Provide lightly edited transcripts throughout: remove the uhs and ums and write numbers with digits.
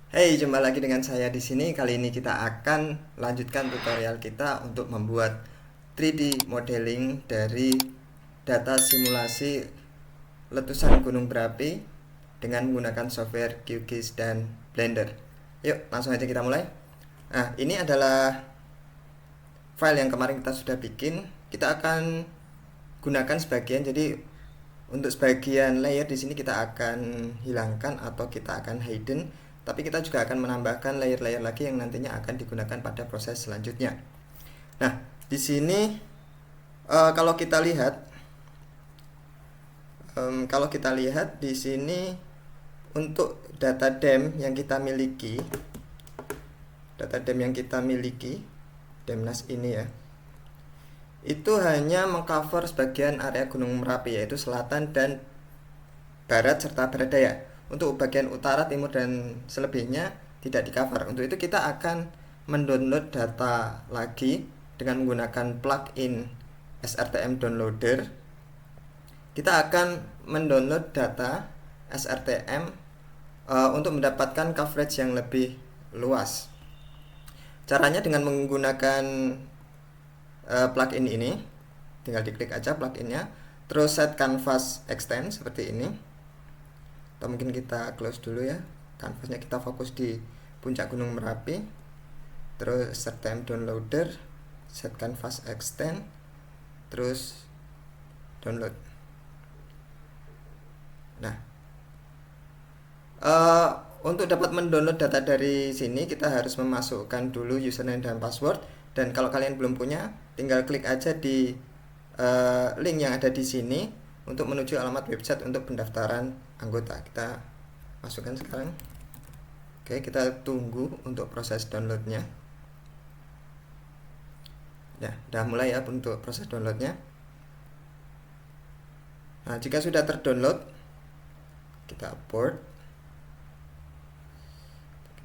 Hey, jumpa lagi dengan saya di sini. Kali ini kita akan lanjutkan tutorial kita untuk membuat 3D modeling dari data simulasi letusan gunung berapi dengan menggunakan software QGIS dan Blender. Yuk, langsung aja kita mulai. Nah, ini adalah file yang kemarin kita sudah bikin. Kita akan gunakan sebagian. Jadi untuk sebagian layer di sini kita akan hilangkan atau kita akan hidden, tapi kita juga akan menambahkan layer-layer lagi yang nantinya akan digunakan pada proses selanjutnya. Nah, di sini kalau kita lihat, di sini untuk data DEM yang kita miliki, Demnas ini ya, itu hanya mengcover sebagian area Gunung Merapi, yaitu selatan dan barat serta barat daya. Untuk bagian utara, timur, dan selebihnya tidak di cover. Untuk itu kita akan mendownload data lagi dengan menggunakan plugin SRTM Downloader. Kita akan mendownload data SRTM untuk mendapatkan coverage yang lebih luas. Caranya dengan menggunakan plugin ini, tinggal diklik aja pluginnya, terus set canvas extend seperti ini, atau mungkin kita close dulu ya canvasnya, kita fokus di puncak Gunung Merapi, terus SRTM Downloader, set canvas extend, terus download. Nah, untuk dapat mendownload data dari sini kita harus memasukkan dulu username dan password, dan kalau kalian belum punya tinggal klik aja di link yang ada di sini untuk menuju alamat website untuk pendaftaran anggota. Kita masukkan sekarang. Oke, kita tunggu untuk proses downloadnya. Ya, udah mulai ya untuk proses downloadnya. Nah, jika sudah terdownload, kita upload,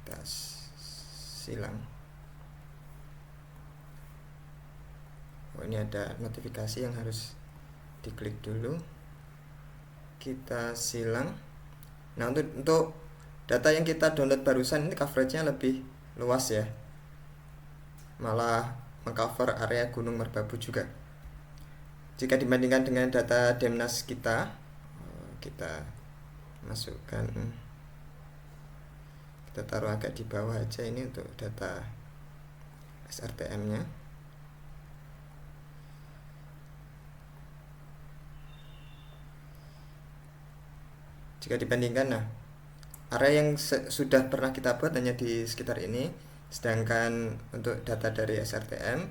kita silang. Oh, ini ada notifikasi yang harus diklik dulu, kita silang. Nah, untuk data yang kita download barusan ini coveragenya lebih luas ya, malah mengcover area Gunung Merbabu juga jika dibandingkan dengan data Demnas kita. Kita masukkan, kita taruh agak di bawah aja ini untuk data SRTM nya. Jika dibandingkan, nah, area yang sudah pernah kita buat hanya di sekitar ini, sedangkan untuk data dari SRTM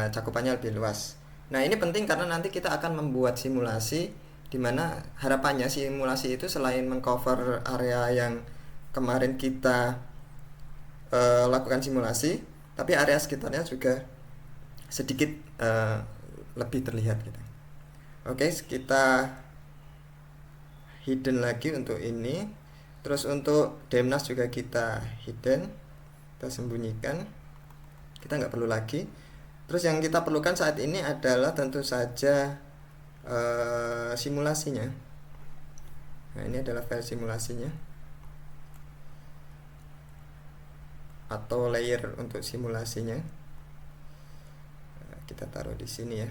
cakupannya lebih luas. Nah, ini penting karena nanti kita akan membuat simulasi di mana harapannya simulasi itu selain mengcover area yang kemarin kita lakukan simulasi, tapi area sekitarnya juga sedikit lebih terlihat gitu. Oke, kita hidden lagi untuk ini. Terus untuk Demnas juga kita hidden, kita sembunyikan, kita nggak perlu lagi. Terus yang kita perlukan saat ini adalah tentu saja simulasinya. Nah, ini adalah file simulasinya atau layer untuk simulasinya. Kita taruh di sini ya,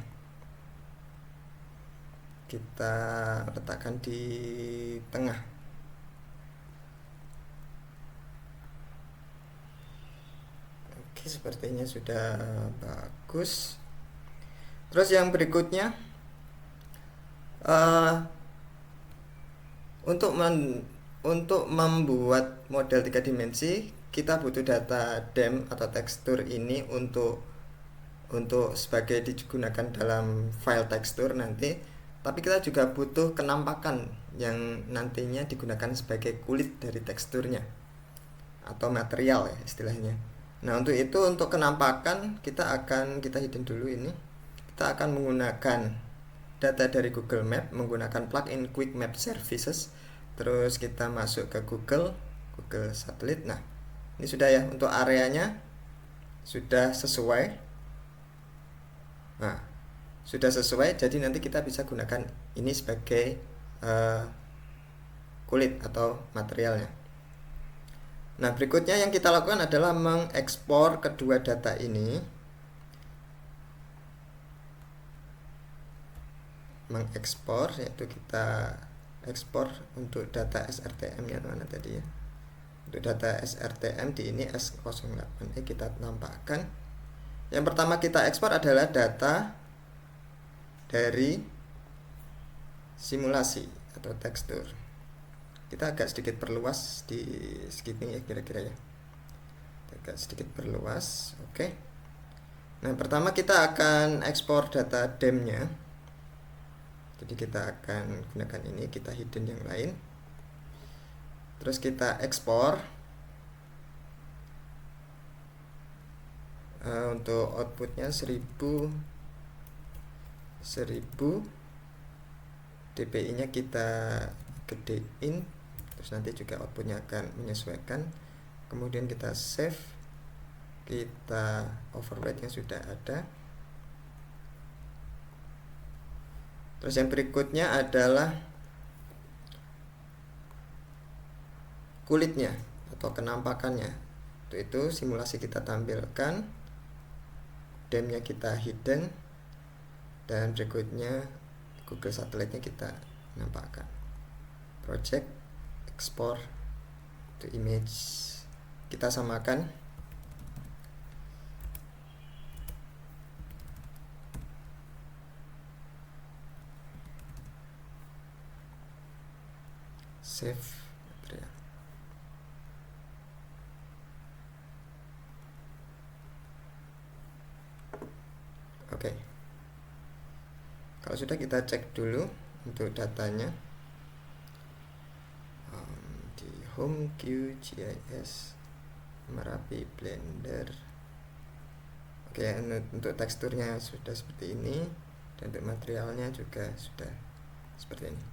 kita letakkan di tengah. Oke, sepertinya sudah bagus. Terus yang berikutnya, untuk membuat model 3 dimensi kita butuh data DEM atau tekstur ini untuk sebagai digunakan dalam file tekstur nanti, tapi kita juga butuh kenampakan yang nantinya digunakan sebagai kulit dari teksturnya atau material ya istilahnya. Nah, untuk itu, untuk kenampakan kita hidden dulu ini. Kita akan menggunakan data dari Google Map menggunakan plugin Quick Map Services. Terus kita masuk ke Google Satelit. Nah, ini sudah ya, untuk areanya sudah sesuai. Nah, sudah sesuai, jadi nanti kita bisa gunakan ini sebagai kulit atau materialnya. Nah, berikutnya yang kita lakukan adalah mengekspor kedua data ini. Mengekspor, yaitu kita ekspor untuk data SRTM-nya mana tadi ya. Untuk data SRTM di ini S08E kita tampakkan. Yang pertama kita ekspor adalah data dari simulasi atau tekstur. Kita agak sedikit perluas di segini ya kira-kira ya. Agak sedikit perluas. Oke. Nah, pertama kita akan ekspor data DEM-nya. Jadi kita akan gunakan ini, kita hidden yang lain. Terus kita ekspor. Untuk outputnya 1000 DPI nya kita gedein, terus nanti juga outputnya akan menyesuaikan. Kemudian kita save, kita overwrite yang sudah ada. Terus yang berikutnya adalah kulitnya atau kenampakannya. Untuk itu simulasi kita tampilkan, DEM-nya kita hidden, dan berikutnya Google Satellite-nya kita nampakkan. Project export to image, kita samakan. Save material. Oke. Kalau sudah, kita cek dulu untuk datanya. Di Home QGIS Merapi Blender. Oke, untuk teksturnya sudah seperti ini, dan untuk materialnya juga sudah seperti ini.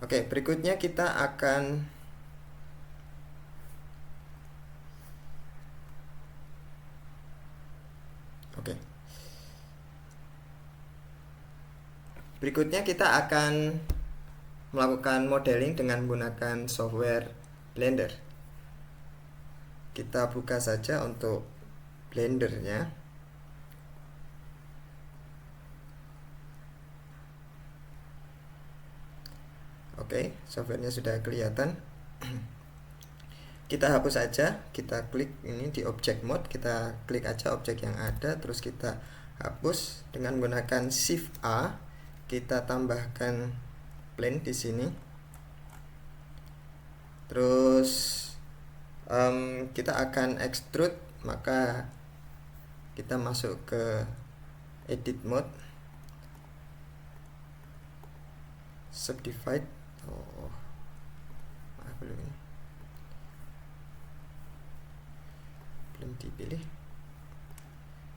Oke, berikutnya kita akan melakukan modeling dengan menggunakan software Blender. Kita buka saja untuk Blendernya. Oke, softwarenya sudah kelihatan. Kita hapus saja, kita klik ini di object mode, kita klik aja objek yang ada, terus kita hapus dengan menggunakan Shift A. Kita tambahkan plane di sini. Terus kita akan extrude, maka kita masuk ke edit mode, subdivide. Belum ini, belum dipilih.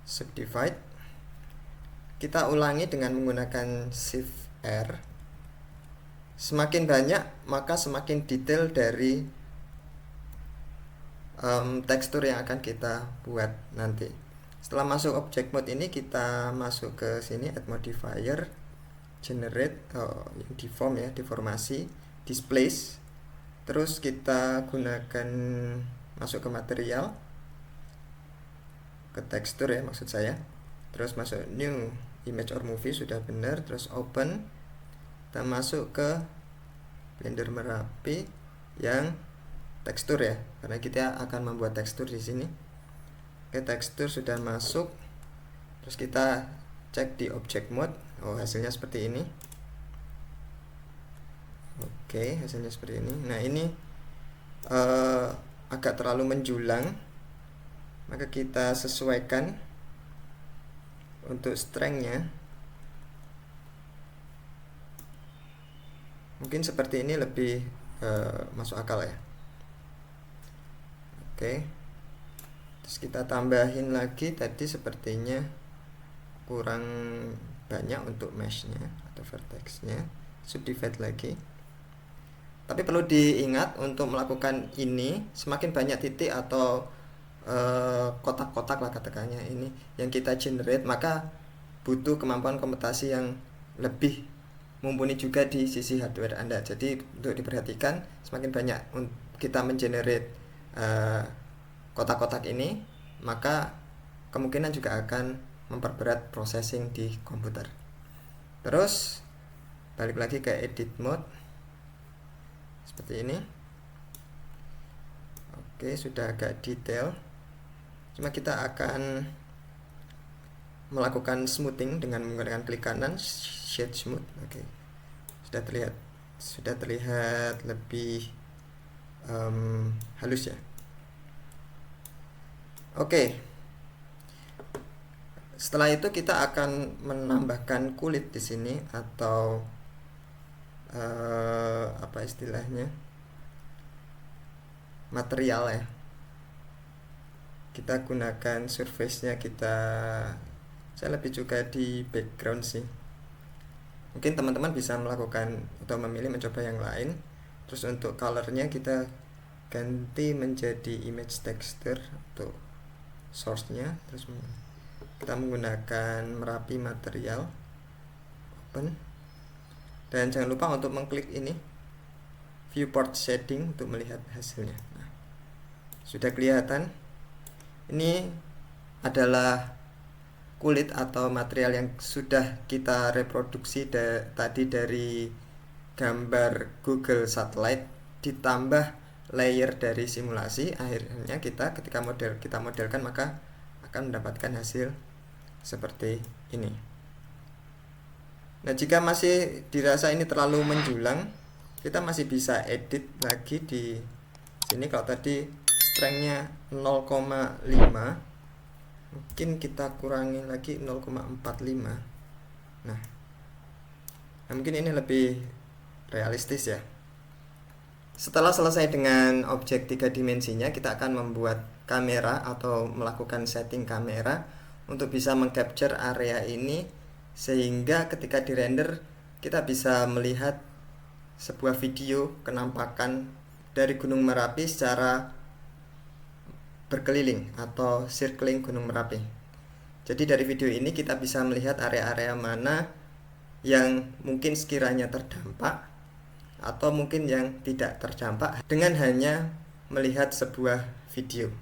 Subdivide kita ulangi dengan menggunakan Shift R. Semakin banyak, maka semakin detail dari tekstur yang akan kita buat nanti. Setelah masuk object mode ini, kita masuk ke sini, add modifier, generate, deform ya, deformasi, displace. Terus kita gunakan masuk ke material, ke tekstur ya maksud saya. Terus masuk new image or movie, sudah benar. Terus open, kita masuk ke Blender Merapi yang tekstur ya, karena kita akan membuat tekstur di sini. Oke, tekstur sudah masuk. Terus kita cek di object mode. Hasilnya seperti ini. Oke, hasilnya seperti ini. Nah, ini agak terlalu menjulang, maka kita sesuaikan untuk strength-nya. Mungkin seperti ini lebih masuk akal ya. Oke, terus kita tambahin lagi, tadi sepertinya kurang banyak untuk mesh-nya atau vertex-nya. Subdivide lagi. Tapi perlu diingat untuk melakukan ini, semakin banyak titik atau kotak-kotak lah katakannya ini yang kita generate, maka butuh kemampuan komputasi yang lebih mumpuni juga di sisi hardware Anda. Jadi untuk diperhatikan, semakin banyak kita mengenerate kotak-kotak ini, maka kemungkinan juga akan memperberat processing di komputer. Terus balik lagi ke edit mode seperti ini. Oke, sudah agak detail. Cuma kita akan melakukan smoothing dengan menggunakan klik kanan, shade smooth. Oke, sudah terlihat lebih halus ya. Oke, setelah itu kita akan menambahkan kulit di sini, atau apa istilahnya, material ya. Kita gunakan surface-nya, saya lebih suka di background sih. Mungkin teman-teman bisa melakukan atau memilih mencoba yang lain. Terus untuk colornya kita ganti menjadi image texture atau source-nya. Terus kita menggunakan Merapi material, open, dan jangan lupa untuk mengklik ini viewport shading untuk melihat hasilnya. Nah, sudah kelihatan. Ini adalah kulit atau material yang sudah kita reproduksi tadi dari gambar Google Satellite ditambah layer dari simulasi. Akhirnya ketika kita modelkan, maka akan mendapatkan hasil seperti ini. Nah, jika masih dirasa ini terlalu menjulang, kita masih bisa edit lagi di sini. Kalau tadi strength-nya 0,5, mungkin kita kurangi lagi 0,45. Nah, mungkin ini lebih realistis ya. Setelah selesai dengan objek 3 dimensinya, kita akan membuat kamera atau melakukan setting kamera untuk bisa mengcapture area ini, sehingga ketika di render kita bisa melihat sebuah video kenampakan dari Gunung Merapi secara berkeliling atau circling Gunung Merapi. Jadi dari video ini kita bisa melihat area-area mana yang mungkin sekiranya terdampak atau mungkin yang tidak terdampak dengan hanya melihat sebuah video.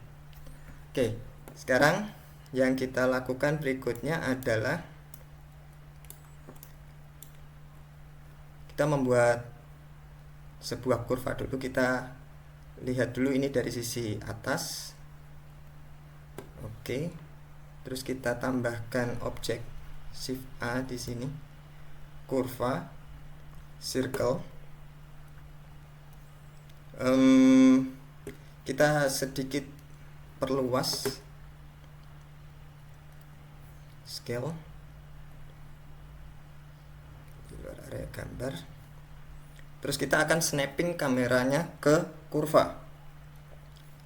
Oke, sekarang yang kita lakukan berikutnya adalah kita membuat sebuah kurva dulu. Kita lihat dulu ini dari sisi atas. Oke, terus kita tambahkan objek Shift A di sini, kurva, circle. Kita sedikit perluas scale di luar area gambar. Terus kita akan snapping kameranya ke kurva.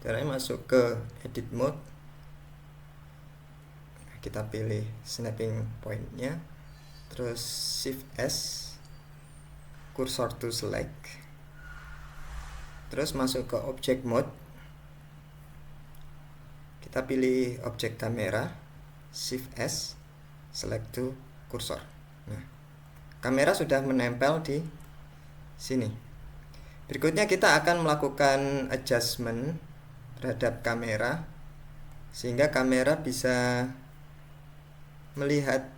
Caranya masuk ke edit mode, kita pilih snapping point-nya, terus Shift S, cursor to select, terus masuk ke object mode, kita pilih objek kamera, Shift S, select to cursor. Nah, kamera sudah menempel di sini. Berikutnya kita akan melakukan adjustment terhadap kamera sehingga kamera bisa melihat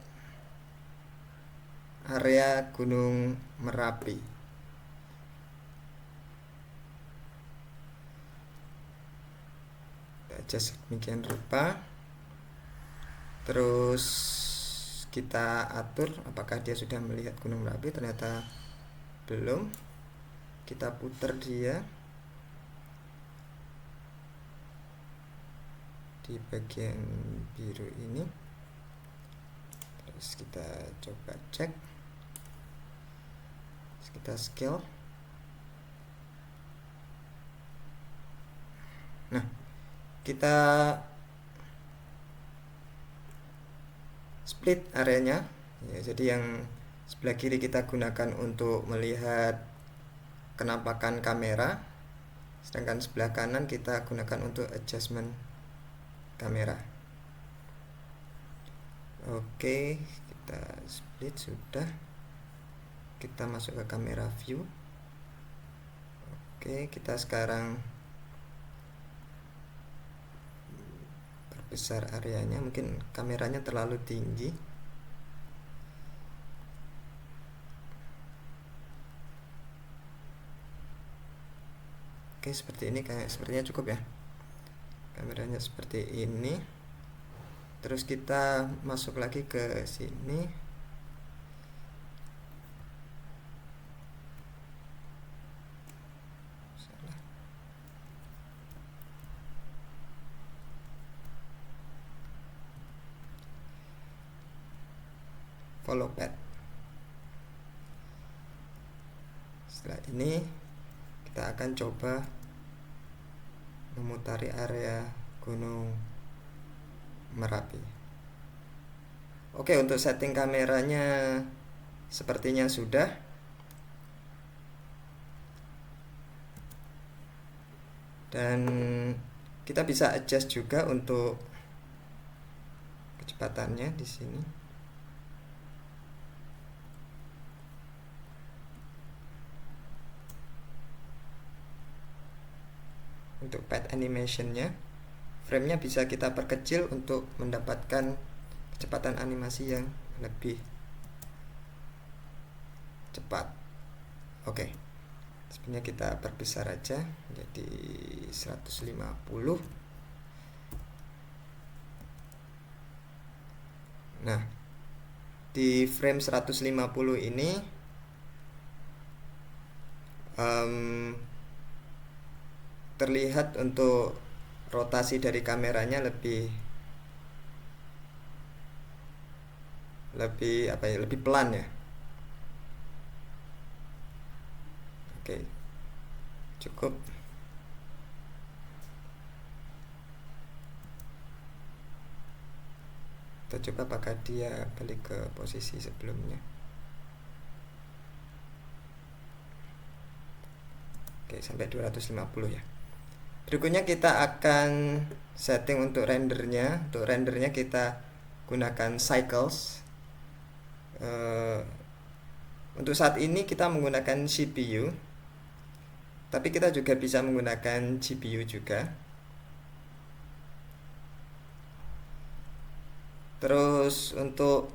area Gunung Merapi. Adjust demikian rupa. Terus kita atur apakah dia sudah melihat Gunung Merapi. Ternyata belum. Kita putar dia di bagian biru ini. Terus kita coba cek, terus kita scale. Nah, kita split areanya ya, jadi yang sebelah kiri kita gunakan untuk melihat kenampakan kamera, sedangkan sebelah kanan kita gunakan untuk adjustment kamera. Oke, kita split sudah. Kita masuk ke kamera view. Oke, kita sekarang besar areanya, mungkin kameranya terlalu tinggi. Oke, seperti ini kayak sepertinya cukup ya. Kameranya seperti ini. Terus kita masuk lagi ke sini. Follow path. Setelah ini kita akan coba memutari area Gunung Merapi. Oke, untuk setting kameranya sepertinya sudah. Dan kita bisa adjust juga untuk kecepatannya di sini. Untuk path animationnya, framenya bisa kita perkecil untuk mendapatkan kecepatan animasi yang lebih cepat. Oke, sebenarnya kita perbesar aja jadi 150. Nah, di frame 150 ini terlihat untuk rotasi dari kameranya lebih lebih pelan ya. Oke, cukup. Kita coba apakah dia balik ke posisi sebelumnya. Oke, sampai 250 ya. Berikutnya kita akan setting untuk rendernya. Untuk rendernya kita gunakan cycles. Untuk saat ini kita menggunakan CPU, tapi kita juga bisa menggunakan GPU juga. Terus untuk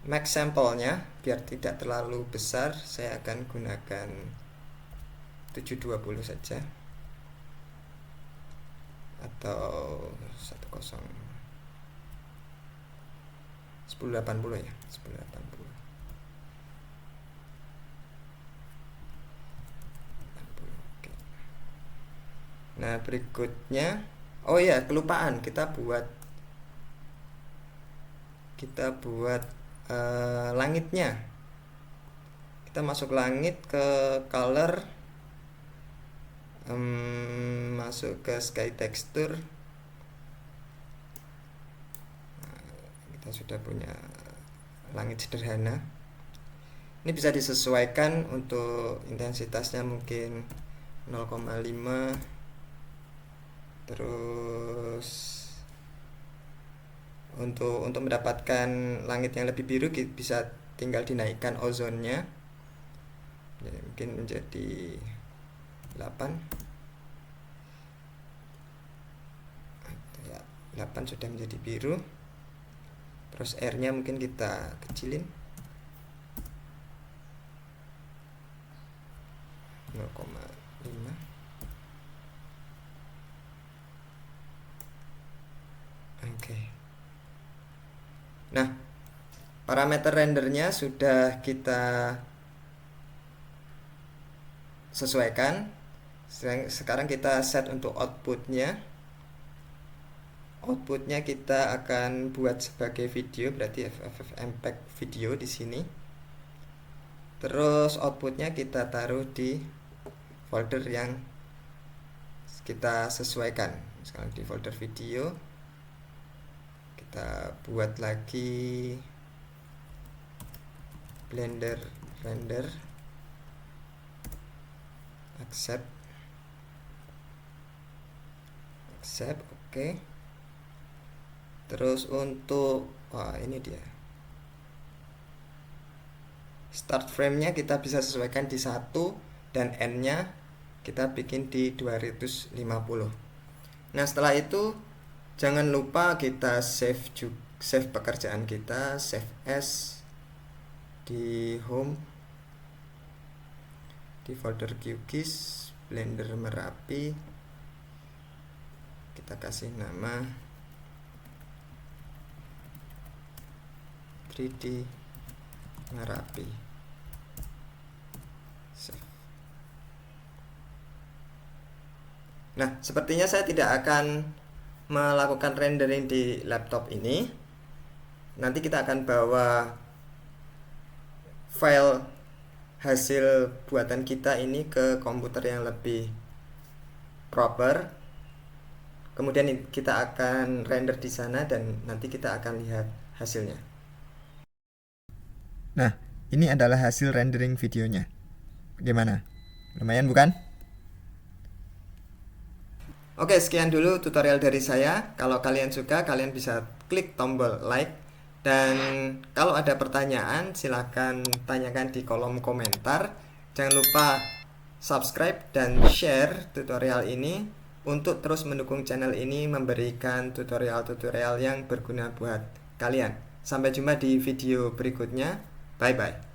max sampelnya biar tidak terlalu besar, saya akan gunakan 720 saja atau 1080 ya, 1080. Oke. Nah, berikutnya, oh ya, kelupaan, kita buat langitnya. Kita masuk langit ke color, masuk ke sky texture. Kita sudah punya langit sederhana. Ini bisa disesuaikan untuk intensitasnya mungkin 0,5. Terus untuk mendapatkan langit yang lebih biru bisa tinggal dinaikkan ozonnya. Ya, mungkin menjadi 8. Ya, 8 sudah menjadi biru. Terus R-nya mungkin kita kecilin 0,5. Oke. Nah, parameter rendernya sudah kita sesuaikan. Sekarang kita set untuk outputnya. Outputnya kita akan buat sebagai video, berarti FFmpeg video di sini. Terus outputnya kita taruh di folder yang kita sesuaikan. Misalnya di folder video kita buat lagi Blender render, accept, oke. Terus untuk ini dia, start frame-nya kita bisa sesuaikan di 1 dan end-nya kita bikin di 250. Nah, setelah itu Jangan lupa kita save pekerjaan kita, save as di home, di folder QGIS Blender Merapi. Kita kasih nama 3D Merapi. Save. Nah, sepertinya saya tidak akan melakukan rendering di laptop ini. Nanti kita akan bawa file hasil buatan kita ini ke komputer yang lebih proper. Kemudian kita akan render di sana dan nanti kita akan lihat hasilnya. Nah, ini adalah hasil rendering videonya. Bagaimana? Lumayan bukan? Oke, sekian dulu tutorial dari saya. Kalau kalian suka, kalian bisa klik tombol like. Dan kalau ada pertanyaan, silahkan tanyakan di kolom komentar. Jangan lupa subscribe dan share tutorial ini untuk terus mendukung channel ini memberikan tutorial-tutorial yang berguna buat kalian. Sampai jumpa di video berikutnya. Bye-bye.